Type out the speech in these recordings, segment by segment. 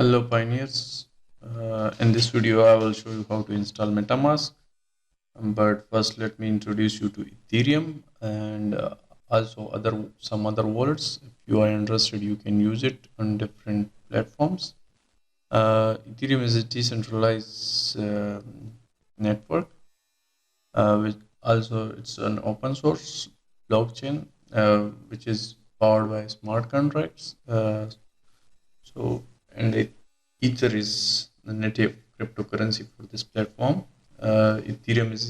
Hello pioneers. In this video I will show you how to install Metamask. But first let me introduce you to Ethereum and also some other wallets. If you are interested, you can use it on different platforms. Ethereum is a decentralized network, which also it's an open source blockchain, which is powered by smart contracts. And Ether is the native cryptocurrency for this platform. Ethereum is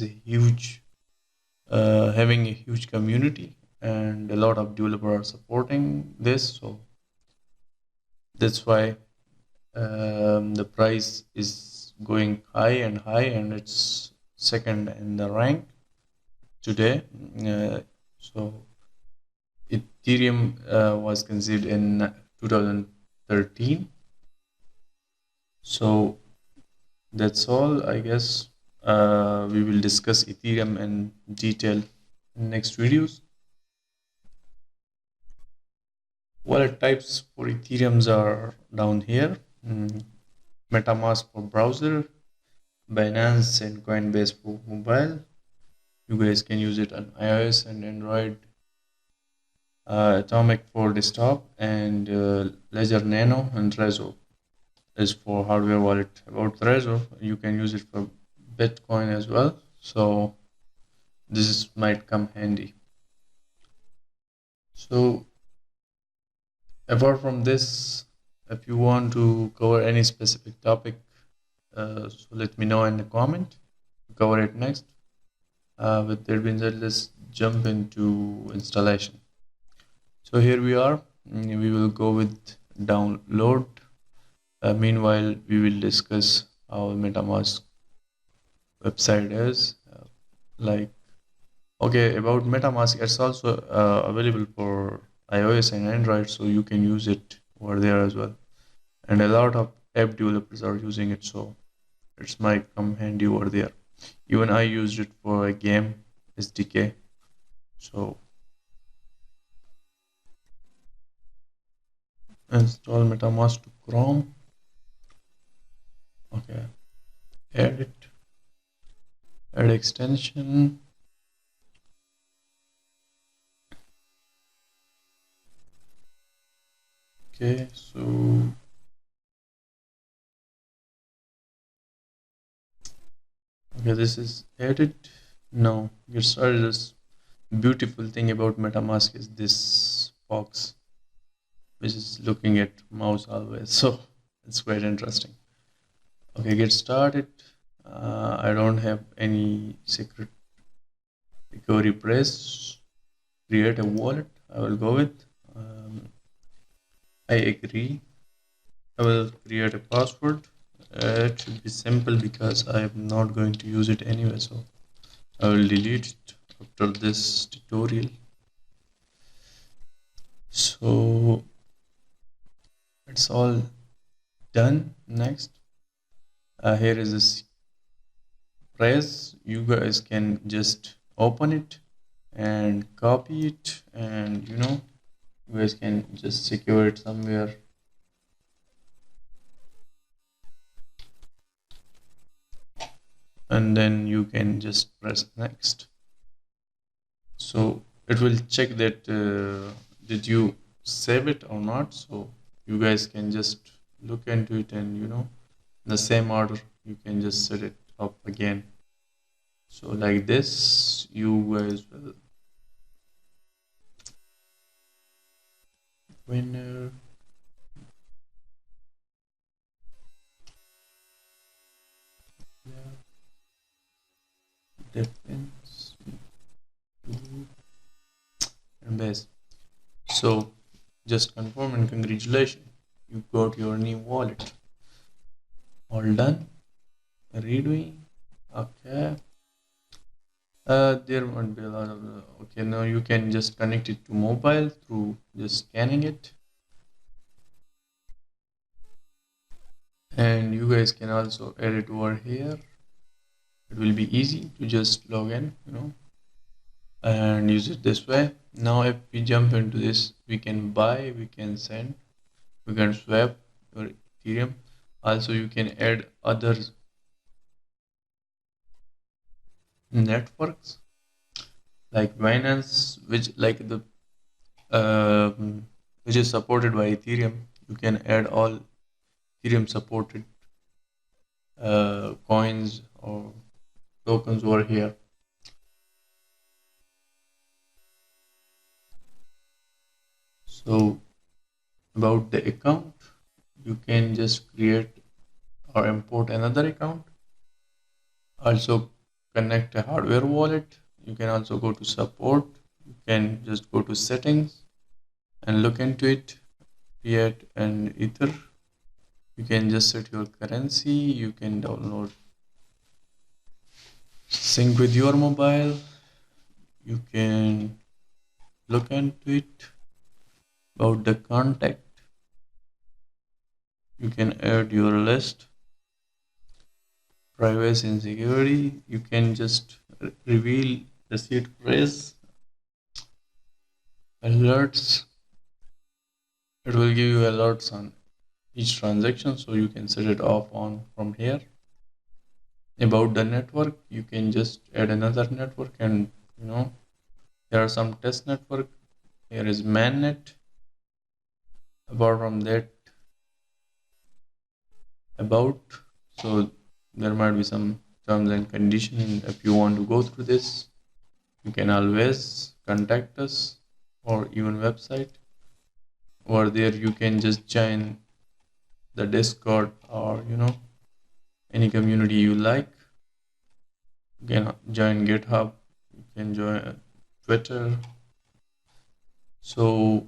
having a huge community, and a lot of developers are supporting this. So that's why the price is going high and high, and it's second in the rank today. So Ethereum was conceived in 2013. So that's all, I guess. We will discuss Ethereum in detail in next videos. Wallet types for Ethereums are down here. Metamask for browser, Binance and Coinbase for mobile. You guys can use it on iOS and Android. Atomic for desktop, and Ledger Nano and Trezor is for hardware wallet. About Trezor, you can use it for Bitcoin as well. So this might come handy. So apart from this, if you want to cover any specific topic, so let me know in the comment. Cover it next. With that being said, let's jump into installation. So here we are. We will go with download. Meanwhile, we will discuss how MetaMask website is. About MetaMask, it's also available for iOS and Android, so you can use it over there as well. And a lot of app developers are using it, so it might come handy over there. Even I used it for a game SDK. So install MetaMask to Chrome. Okay, add extension. Okay, so this is added. Now get started. This beautiful thing about MetaMask is this box, which is looking at mouse always. So it's quite interesting. Okay, get started. I don't have any secret recovery press. Create a wallet. I will go with. I agree. I will create a password. It should be simple because I am not going to use it anyway. So I will delete it after this tutorial. So it's all done. Next, here is this press. You guys can just open it and copy it, and you guys can just secure it somewhere. And then you can just press next. So it will check that did you save it or not. So you guys can just look into it, and the same order you can just set it up again. So like this, you guys will winner. Defense and base. So just confirm and congratulations, you got your new wallet. All done. Redoing. Okay. There won't be a lot of okay. Now you can just connect it to mobile through just scanning it, and you guys can also add it over here. It will be easy to just log in, and use it this way. Now if we jump into this, we can buy, we can send, we can swap your Ethereum. Also, you can add other networks like Binance, which is supported by Ethereum. You can add all Ethereum supported coins or tokens over here. So about the account, you can just create or import another account. Also connect a hardware wallet. You can also go to support. You can just go to settings and look into it, create an ether. You can just set your currency. You can download, sync with your mobile. You can look into it. About the contact, you can add your list. Privacy and security, you can just reveal the seed phrase. Alerts, it will give you alerts on each transaction, so you can set it off on from here. About the network, you can just add another network, and there are some test network. Here is mainnet. Apart from that, about, so there might be some terms and conditions. If you want to go through this, you can always contact us or even website. Over there you can just join the Discord or any community you like. You can join GitHub, you can join Twitter. So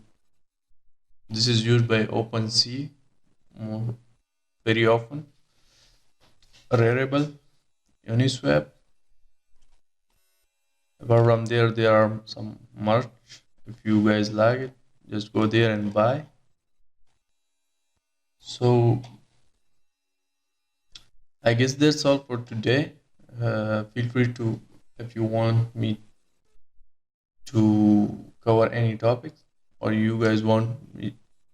this is used by OpenSea very often. Rarible, Uniswap. Apart from there are some merch. If you guys like it, just go there and buy. So I guess that's all for today. Feel free to, if you want me to cover any topics, or you guys want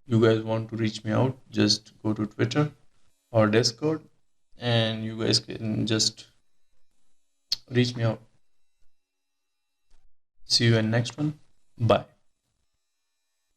to reach me out, just go to Twitter or Discord, and you guys can just reach me out. See you in next one. Bye.